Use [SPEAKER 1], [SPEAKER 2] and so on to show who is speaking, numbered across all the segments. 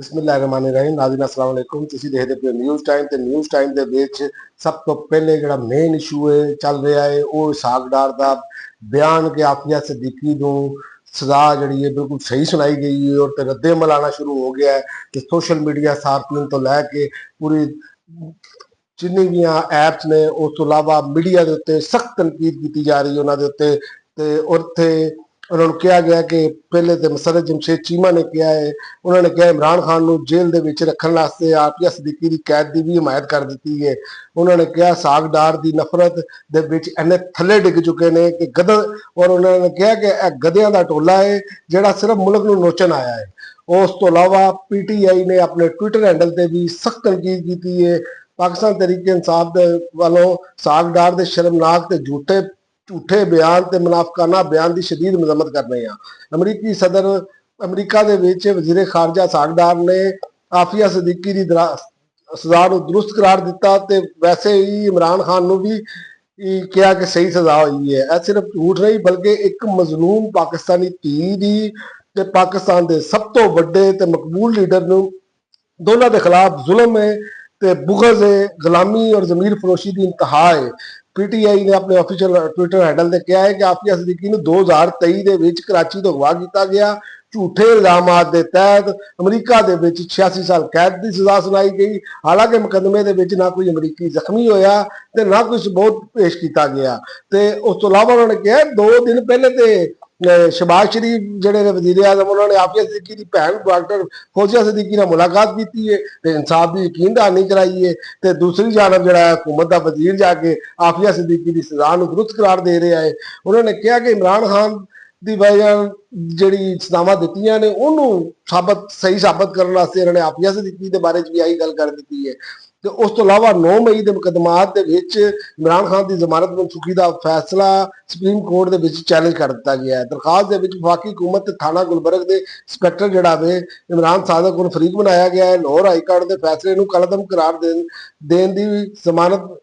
[SPEAKER 1] ਬਿਸਮਿਲ੍ਲਾਹਿਰਰਹਿਮਾਨਿਰਰਹੀਮ। ਨਾਜ਼ਰੀਨ अस्सलाम वालेकुम। ਤੁਸੀਂ ਦੇਖਦੇ ਪਏ ਨਿਊਜ਼ ਟਾਈਮ ਤੇ ਨਿਊਜ਼ ਟਾਈਮ ਦੇ ਵਿੱਚ ਸਭ ਤੋਂ ਪਹਿਲੇ ਜਿਹੜਾ ਮੇਨ ਇਸ਼ੂ ਹੈ ਚੱਲ ਰਿਹਾ ਹੈ ਉਹ ਇਸਹਾਕ ਦਾ ਬਿਆਨ ਕਿ ਆਫੀਆ ਸਿੱਦੀਕੀ ਨੂੰ ਸਜ਼ਾ ਜਿਹੜੀ ਹੈ ਬਿਲਕੁਲ ਸਹੀ ਸੁਣਾਈ ਗਈ ਹੈ ਔਰ ਤੇ ਰੱਦੇ ਅਮਲ ਆਉਣਾ ਸ਼ੁਰੂ ਹੋ ਗਿਆ ਹੈ ਤੇ ਸੋਸ਼ਲ ਮੀਡੀਆ ਸਾਰਫੀਨ ਤੋਂ ਲੈ ਕੇ ਪੂਰੀ ਜਿੰਨੀ ਵੀ ਐਪਸ ਨੇ ਉਸ ਤੋਂ ਇਲਾਵਾ ਮੀਡੀਆ ਦੇ ਉੱਤੇ ਸਖਤ ਤਨਕੀਦ ਕੀਤੀ ਜਾ ਰਹੀ ਹੈ ਉਹਨਾਂ ਦੇ ਉੱਤੇ ਤੇ ਉੱਥੇ ਉਹਨਾਂ ਨੂੰ ਕਿਹਾ ਗਿਆ ਕਿ ਪਹਿਲੇ ਤੇ ਮਸਰਤ ਜਮਸ਼ੇਦ ਚੀਮਾ ਨੇ ਕਿਹਾ ਹੈ, ਉਹਨਾਂ ਨੇ ਕਿਹਾ ਇਮਰਾਨ ਖਾਨ ਨੂੰ ਜੇਲ੍ਹ ਦੇ ਵਿੱਚ ਰੱਖਣ ਵਾਸਤੇ ਆਫੀਆ ਸਿੱਦੀਕੀ ਦੀ ਕੈਦ ਦੀ ਵੀ ਹਮਾਇਤ ਕਰ ਦਿੱਤੀ ਹੈ। ਉਹਨਾਂ ਨੇ ਕਿਹਾ ਇਸਹਾਕ ਡਾਰ ਦੀ ਨਫ਼ਰਤ ਦੇ ਵਿੱਚ ਇੰਨੇ ਥੱਲੇ ਡਿੱਗ ਚੁੱਕੇ ਨੇ ਕਿ ਔਰ ਉਹਨਾਂ ਨੇ ਕਿਹਾ ਕਿ ਇਹ ਗਧਿਆਂ ਦਾ ਟੋਲਾ ਹੈ ਜਿਹੜਾ ਸਿਰਫ ਮੁਲਕ ਨੂੰ ਨੋਚਣ ਆਇਆ ਹੈ। ਉਸ ਤੋਂ ਇਲਾਵਾ ਪੀਟੀਆਈ ਨੇ ਆਪਣੇ ਟਵਿੱਟਰ ਹੈਂਡਲ ਤੇ ਵੀ ਸਖਤ ਤਨਕੀਦ ਕੀਤੀ ਹੈ। ਪਾਕਿਸਤਾਨ ਤਹਿਰੀਕ ਇਨਸਾਫ ਦੇ ਵੱਲੋਂ ਇਸਹਾਕ ਡਾਰ ਦੇ ਸ਼ਰਮਨਾਕ ਤੇ ਝੂਠੇ ਬਿਆਨ ਤੇ ਮੁਨਾਫਕਾਨਾ ਬਿਆਨ ਦੀ ਸ਼ਦੀਦ ਮਜ਼ਮਤ ਕਰ ਰਹੇ ਹਾਂ। ਅਮਰੀਕੀ ਸਦਰ ਅਮਰੀਕਾ ਦੇ ਵਿੱਚ ਵਜ਼ੀਰ ਖਾਰਜਾ ਇਸਹਾਕ ਡਾਰ ਨੇ ਆਫੀਆ ਸਿੱਦੀਕੀ ਦੀ ਸਜ਼ਾ ਨੂੰ ਦਰੁਸਤ ਕਰਾਰ ਦਿੱਤਾ ਤੇ ਵੈਸੇ ਹੀ ਇਮਰਾਨ ਖਾਨ ਨੂੰ ਵੀ ਕਿਹਾ ਕਿ ਸਹੀ ਸਜ਼ਾ ਹੋਈ ਹੈ। ਇਹ ਸਿਰਫ ਝੂਠ ਨਹੀਂ ਬਲਕਿ ਇੱਕ ਮਜ਼ਲੂਮ ਪਾਕਿਸਤਾਨੀ ਧੀ ਦੀ ਤੇ ਪਾਕਿਸਤਾਨ ਦੇ ਸਭ ਤੋਂ ਵੱਡੇ ਤੇ ਮਕਬੂਲ ਲੀਡਰ ਨੂੰ ਦੋਨਾਂ ਦੇ ਖਿਲਾਫ ਜ਼ੁਲਮ ਹੈ ਤੇ ਬੁਗਜ਼ ਹੈ, ਗੁਲਾਮੀ ਔਰ ਜ਼ਮੀਰ ਫਰੋਸ਼ੀ ਦੀ ਇੰਤਹਾ ਹੈ। ਪੀਟੀਆਈ ਨੇ ਆਪਣੇ ਆਫੀਸ਼ੀਅਲ ਟਵਿੱਟਰ ਹੈਂਡਲ ਤੇ ਕਿਹਾ ਹੈ ਕਿ ਆਫੀਆ ਸਿੱਦੀਕੀ ਨੂੰ 2023 ਦੇ ਵਿੱਚ ਕਰਾਚੀ ਤੋਂ ਅਗਵਾ ਕੀਤਾ ਗਿਆ। ਝੂਠੇ ਇਲਜ਼ਾਮਾਤ ਦੇ ਤਹਿਤ ਅਮਰੀਕਾ ਦੇ ਵਿੱਚ 86 ਸਾਲ ਕੈਦ ਦੀ ਸਜ਼ਾ ਸੁਣਾਈ ਗਈ। ਹਾਲਾਂਕਿ ਮੁਕੱਦਮੇ ਦੇ ਵਿੱਚ ਨਾ ਕੋਈ ਅਮਰੀਕੀ ਜ਼ਖਮੀ ਹੋਇਆ ਤੇ ਨਾ ਕੋਈ ਸਬੂਤ ਪੇਸ਼ ਕੀਤਾ ਗਿਆ ਤੇ ਉਸ ਤੋਂ ਇਲਾਵਾ ਉਹਨਾਂ ਨੇ ਕਿਹਾ 2 ਦਿਨ ਪਹਿਲੇ ਤੇ ਸ਼ਬਾਜ਼ ਸ਼ਰੀਫ ਜਿਹੜੇ ਨੇ ਵਜ਼ੀਰ ਆਜ਼ਮ ਉਹਨਾਂ ਨੇ ਆਫੀਆ ਸਿੱਦੀਕੀ ਦੀ ਭੈਣ ਡਾਕਟਰ ਫੌਜ਼ੀਆ ਸਿੱਦੀਕੀ ਨਾਲ ਮੁਲਾਕਾਤ ਕੀਤੀ ਹੈ ਤੇ ਇਨਸਾਫ ਦੀ ਯਕੀਨ ਦਹਾਨੀ ਕਰਾਈ ਹੈ ਤੇ ਦੂਸਰੀ ਜਾਨਬ ਜਿਹੜਾ ਹਕੂਮਤ ਦਾ ਵਜ਼ੀਰ ਜਾ ਕੇ ਆਫੀਆ ਸਿੱਦੀਕੀ ਦੀ ਸਜ਼ਾ ਨੂੰ ਦਰੁਸਤ ਕਰਾਰ ਦੇ ਰਿਹਾ ਹੈ। ਉਹਨਾਂ ਨੇ ਕਿਹਾ ਕਿ ਇਮਰਾਨ ਖਾਨ ਦੀ ਵਜ੍ਹਾ ਜਿਹੜੀ ਸਜ਼ਾਵਾਂ ਦਿੱਤੀਆਂ ਨੇ ਉਹਨੂੰ ਸਹੀ ਸਾਬਤ ਕਰਨ ਵਾਸਤੇ ਇਹਨਾਂ ਨੇ ਆਫੀਆ ਸਿੱਦੀਕੀ ਦੇ ਬਾਰੇ 'ਚ ਵੀ ਆਹੀ ਗੱਲ ਕਰ ਦਿੱਤੀ ਹੈ ਤੇ ਉਸ ਤੋਂ ਇਲਾਵਾ 9 ਮਈ ਦੇ ਮੁਕੱਦਮਾਤ ਦੇ ਵਿੱਚ ਇਮਰਾਨ ਖਾਨ ਦੀ ਜ਼ਮਾਨਤ ਮਨਸੂਖੀ ਦਾ ਫੈਸਲਾ ਸੁਪਰੀਮ ਕੋਰਟ ਦੇ ਵਿੱਚ ਚੈਲੰਜ ਕਰ ਦਿੱਤਾ ਗਿਆ ਹੈ। ਦਰਖਾਸਤ ਦੇ ਵਿੱਚ ਵਫਾਕੀ ਹੁਕੂਮਤ ਤੇ ਥਾਣਾ ਗੁਲਬਰਗ ਦੇ ਇੰਸਪੈਕਟਰ ਜਿਹੜਾ ਵੇ ਇਮਰਾਨ ਸਾਦਕ ਨੂੰ ਫਰੀਕ ਬਣਾਇਆ ਗਿਆ ਹੈ। ਲਾਹੌਰ ਹਾਈ ਕੋਰਟ ਦੇ ਫੈਸਲੇ ਨੂੰ ਕਲਅਦਮ ਕਰਾਰ ਦੇਣ ਦੀ ਜ਼ਮਾਨਤ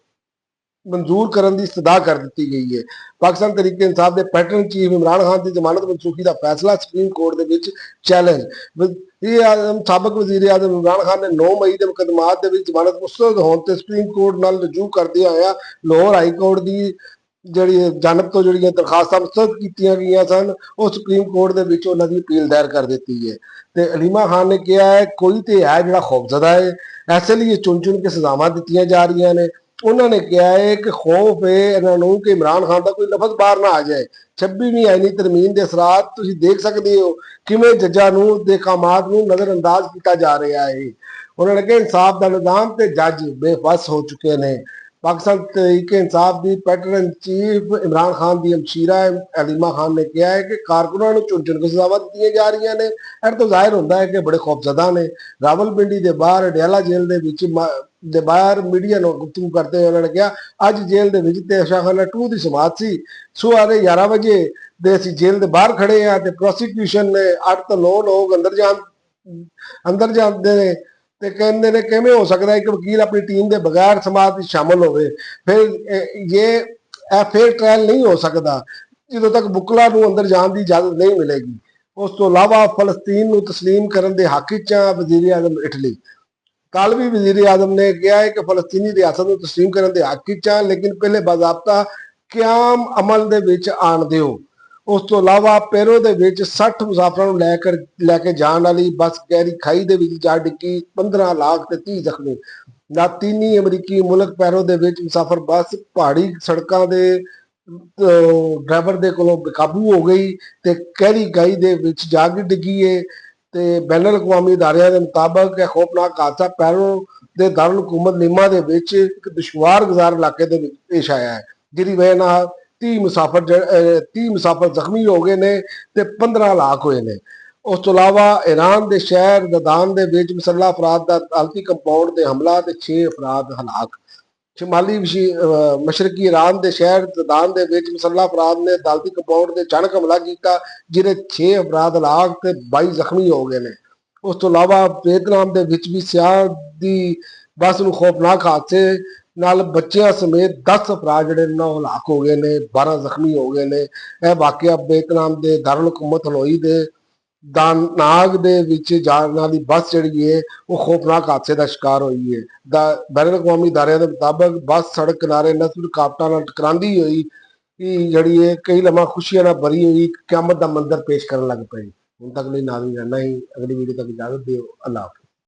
[SPEAKER 1] ਮਨਜ਼ੂਰ ਕਰਨ ਦੀ ਇਸਤਦਾ ਕਰ ਦਿੱਤੀ ਗਈ ਹੈ। ਪਾਕਿਸਤਾਨ ਤਹਿਰੀਕ ਇਨਸਾਫ ਦੇ ਪੈਟਰਨ ਚੀਫ ਇਮਰਾਨ ਖਾਨ ਦੀ ਜ਼ਮਾਨਤ ਮਨਸੂਖੀ ਦਾ ਫੈਸਲਾ ਸੁਪਰੀਮ ਕੋਰਟ ਦੇ ਵਿੱਚ ਚੈਲੰਜ। ਸਾਬਕ ਵਜ਼ੀਰ ਆਜ਼ਮ ਇਮਰਾਨ ਖਾਨ ਨੇ 9 ਮਈ ਦੇ ਮੁਕੱਦਮਾਤ ਦੇ ਵਿੱਚ ਜ਼ਮਾਨਤ ਮੁਸਤਰਦ ਹੋਣ ਤੇ ਸੁਪਰੀਮ ਕੋਰਟ ਨਾਲ ਰਜੂ ਕਰਦਿਆਂ ਹੋਇਆ ਲਾਹੌਰ ਹਾਈ ਕੋਰਟ ਦੀ ਜਿਹੜੀ ਜਨਬ ਤੋਂ ਜਿਹੜੀਆਂ ਦਰਖਾਸਤਾਂ ਮੁਸਤਰਦ ਕੀਤੀਆਂ ਗਈਆਂ ਸਨ ਉਹ ਸੁਪਰੀਮ ਕੋਰਟ ਦੇ ਵਿੱਚ ਉਹਨਾਂ ਦੀ ਅਪੀਲ ਦਾਇਰ ਕਰ ਦਿੱਤੀ ਹੈ ਤੇ ਅਲੀਮਾ ਖਾਨ ਨੇ ਕਿਹਾ ਹੈ ਕੋਈ ਤੇ ਹੈ ਜਿਹੜਾ ਖੌਫਜ਼ਦਾ ਹੈ, ਐਸੇ ਲਈ ਚੁਣ ਕੇ ਸਜ਼ਾਵਾਂ ਦਿੱਤੀਆਂ ਜਾ ਰਹੀਆਂ ਨੇ। ਉਹਨਾਂ ਨੇ ਕਿਹਾ ਹੈ ਕਿ ਖੌਫ ਹੈ ਇਹਨਾਂ ਨੂੰ ਕਿ ਇਮਰਾਨ ਖਾਨ ਦਾ ਕੋਈ ਲਫ਼ਜ਼ ਬਾਹਰ ਨਾ ਆ ਜਾਏ। 26ਵੀਂ ਆਈਨੀ ਤਰਮੀਮ ਦੇ ਅਸਰਾਤ ਤੁਸੀਂ ਦੇਖ ਸਕਦੇ ਹੋ ਕਿਵੇਂ ਜੱਜਾਂ ਨੂੰ ਦੇ ਕਾਮਾਤ ਨੂੰ ਨਜ਼ਰਅੰਦਾਜ਼ ਕੀਤਾ ਜਾ ਰਿਹਾ ਹੈ। ਉਹਨਾਂ ਨੇ ਕਿਹਾ ਇਨਸਾਫ ਦਾ ਨਿਜ਼ਾਮ ਤੇ ਜੱਜ ਬੇਬਸ ਹੋ ਚੁੱਕੇ ਨੇ। ਪਾਕਿਸਤਾਨ ਤਹਿਰੀਕ ਇਨਸਾਫ ਦੀ ਪੈਟਰਨ ਚੀਫ ਇਮਰਾਨ ਖਾਨ ਦੀ ਹਮਸ਼ੀਰਾ ਅਲੀਮਾ ਖਾਨ ਨੇ ਕਿਹਾ ਹੈ ਕਿ ਕਾਰਕੁਨਾਂ ਨੂੰ ਚੁਣ ਕੇ ਸਜ਼ਾਵਾਂ ਦਿੱਤੀਆਂ ਜਾ ਰਹੀਆਂ ਨੇ। ਇਹ ਤੋਂ ਜ਼ਾਹਿਰ ਹੁੰਦਾ ਹੈ ਕਿ ਬੜੇ ਖੌਫਜ਼ਦਾ ਨੇ। ਰਾਵਲਪਿੰਡੀ ਦੇ ਬਾਹਰ ਅਡਿਆਲਾ ਜੇਲ੍ਹ ਦੇ ਵਿੱਚ ਦੇ ਬਾਹਰ ਮੀਡੀਆ ਨੂੰ ਗੁਫ਼ਤਗੂ ਕਰਦੇ ਹੋਏ ਉਹਨਾਂ ਨੇ ਕਿਹਾ ਅੱਜ ਜੇਲ੍ਹ ਦੇ ਵਿੱਚ ਤੇ ਸ਼ਾਖਾਨਾ 2 ਦੀ ਸਮਾਤ ਸੀ। ਸੁਬਾਹ 11 ਵਜੇ ਦੇ ਅਸੀਂ ਜੇਲ੍ਹ ਦੇ ਬਾਹਰ ਖੜੇ ਆ ਤੇ ਪ੍ਰੋਸੀਕਿਊਸ਼ਨ ਨੇ 8 ਤੋਂ 9 ਲੋਕ ਅੰਦਰ ਜਾਂਦੇ ਨੇ ਤੇ ਕਹਿੰਦੇ ਨੇ ਕਿਵੇਂ ਹੋ ਸਕਦਾ ਹੈ ਕਿ ਵਕੀਲ ਆਪਣੀ ਟੀਮ ਦੇ ਬਗੈਰ ਸਮਾਤ ਵਿੱਚ ਸ਼ਾਮਲ ਹੋਵੇ। ਫਿਰ ਇਹ ਫੇਰ ਟ੍ਰਾਇਲ ਨਹੀਂ ਹੋ ਸਕਦਾ ਜਦੋਂ ਤੱਕ ਵਕੀਲਾਂ ਨੂੰ ਅੰਦਰ ਜਾਣ ਦੀ ਇਜਾਜ਼ਤ ਨਹੀਂ ਮਿਲੇਗੀ। ਉਸ ਤੋਂ ਇਲਾਵਾ ਫਲਸਤੀਨ ਨੂੰ ਤਸਲੀਮ ਕਰਨ ਦੇ ਹੱਕ ਵਿੱਚ ਵਜ਼ੀਰ ਆਜ਼ਮ ਇਟਲੀ ਕਾਲਵੀ ਵਜ਼ੀਰ ਆਜ਼ਮ ਨੇ ਕਿਹਾ ਹੈ ਕਿ ਫਲਸਤੀਨੀ ਰਿਆਸਤ ਨੂੰ ਤਸਲੀਮ ਕਰਨ ਦੇ ਹੱਕ ਵਿੱਚ ਲੇਕਿਨ ਪਹਿਲੇ ਬਾਜ਼ਾਬਤਾ ਕਿਆਮ ਅਮਲ ਦੇ ਵਿੱਚ ਆਣ ਦਿਓ। ਉਸ ਤੋਂ ਇਲਾਵਾ ਪੈਰੋ ਦੇ ਵਿੱਚ 60 ਮੁਸਾਫਰਾਂ ਨੂੰ ਲੈ ਕੇ ਜਾਣ ਵਾਲੀ ਬੱਸ ਗਹਿਰੀ ਖਾਈ ਦੇ ਵਿੱਚ ਜਾ ਡਿੱਗੀ, 15 ਲੱਖ ਤੇ 30 ਜ਼ਖਮੀ। ਲਾਤੀਨੀ ਅਮਰੀਕੀ ਮੁਲਕ ਪੈਰੋ ਦੇ ਵਿੱਚ ਮੁਸਾਫਰ ਬੱਸ ਪਹਾੜੀ ਸੜਕਾਂ ਦੇ ਡਰਾਈਵਰ ਦੇ ਕੋਲੋਂ ਬੇਕਾਬੂ ਹੋ ਗਈ ਤੇ ਗਹਿਰੀ ਖਾਈ ਦੇ ਵਿੱਚ ਜਾ ਕੇ ਡਿੱਗੀ ਹੈ ਤੇ ਬੈਨ ਅਲ-ਅਕਵਾਮੀ ਅਦਾਰਿਆਂ ਦੇ ਮੁਤਾਬਕ ਇਹ ਖੌਫਨਾਕ ਹਾਦਸਾ ਪੈਰੋ ਦੇ ਦਾਰੁਲ ਹਕੂਮਤ ਲੀਮਾ ਦੇ ਵਿੱਚ ਇੱਕ ਦੁਸ਼ਵਾਰ ਗੁਜ਼ਾਰ ਇਲਾਕੇ ਦੇ ਵਿੱਚ ਪੇਸ਼ ਆਇਆ ਹੈ ਜਿਹਦੀ ਵਜ੍ਹਾ ਨਾਲ 30 ਮੁਸਾਫਰ ਜ਼ਖਮੀ ਹੋ ਗਏ ਨੇ ਤੇ 15 ਹਲਾਕ ਹੋਏ ਨੇ। ਉਸ ਤੋਂ ਇਲਾਵਾ ਈਰਾਨ ਦੇ ਸ਼ਹਿਰ ਦਦਾਨ ਦੇ ਵਿੱਚ ਮੁਸੱਲਹ ਅਫਰਾਦ ਦਾ ਅਦਾਲਤੀ ਕੰਪਾਊਂਡ ਤੇ ਹਮਲਾ ਤੇ 6 ਅਫਰਾਦ ਹਲਾਕ। ਸ਼ਮਾਲੀ ਮਸ਼ਰਕੀ ਈਰਾਨ ਦੇ ਸ਼ਹਿਰ ਦਦਾਨ ਦੇ ਵਿੱਚ ਮੁਸੱਲਹ ਅਫਰਾਦ ਨੇ ਅਦਾਲਤੀ ਕੰਪਾਊਂਡ ਤੇ ਅਚਾਨਕ ਹਮਲਾ ਕੀਤਾ ਜਿਹਦੇ 6 ਅਫਰਾਦ ਹਲਾਕ ਤੇ 22 ਜ਼ਖਮੀ ਹੋ ਗਏ ਨੇ। ਉਸ ਤੋਂ ਇਲਾਵਾ ਵੀਅਤਨਾਮ ਦੇ ਵਿੱਚ ਵੀ ਸਿਆਹ ਦੀ ਬੱਸ ਨੂੰ ਖੌਫਨਾਕ ਹਾਦਸੇ ਨਾਲ ਬੱਚਿਆਂ ਸਮੇਤ 10 ਅਫਰਾਦ ਜਿਹੜੇ ਨੇ ਹਲਾਕ ਹੋ ਗਏ ਨੇ, 12 ਜ਼ਖਮੀ ਹੋ ਗਏ ਨੇ। ਇਹ ਵਾਕਿਆ ਵੀਅਤਨਾਮ ਦੇ ਦਾਰੁਲ ਹਕੂਮਤ ਹਨੋਈ ਦੇ ਨਾਗ ਦੇ ਵਿੱਚ ਜਾਣ ਵਾਲੀ ਬੱਸ ਜਿਹੜੀ ਹੈ ਉਹ ਖੌਫਨਾਕ ਹਾਦਸੇ ਦਾ ਸ਼ਿਕਾਰ ਹੋਈ ਹੈ। ਬੈਨ ਅਲ-ਅਕਵਾਮੀ ਅਦਾਰਿਆਂ ਦੇ ਮੁਤਾਬਕ ਬੱਸ ਸੜਕ ਕਿਨਾਰੇ ਨਸਲ ਰੁਕਾਵਟਾਂ ਨਾਲ ਟਕਰਾਉਂਦੀ ਹੋਈ ਜਿਹੜੀ ਹੈ ਕਈ ਲਮਾ ਖੁਸ਼ੀਆਂ ਨਾਲ ਭਰੀ ਹੋਈ ਇੱਕ ਕਿਆਮਤ ਦਾ ਮੰਜ਼ਰ ਪੇਸ਼ ਕਰਨ ਲੱਗ ਪਈ। ਹੁਣ ਤੱਕ ਲਈ ਨਾਜ਼ਰੀਨ ਰਹਿਣਾ ਹੀ, ਅਗਲੀ ਵੀਡੀਓ ਤੱਕ ਇਜਾਜ਼ਤ ਦਿਓ। ਅੱਲਾਹ ਹਾਫਿਜ਼।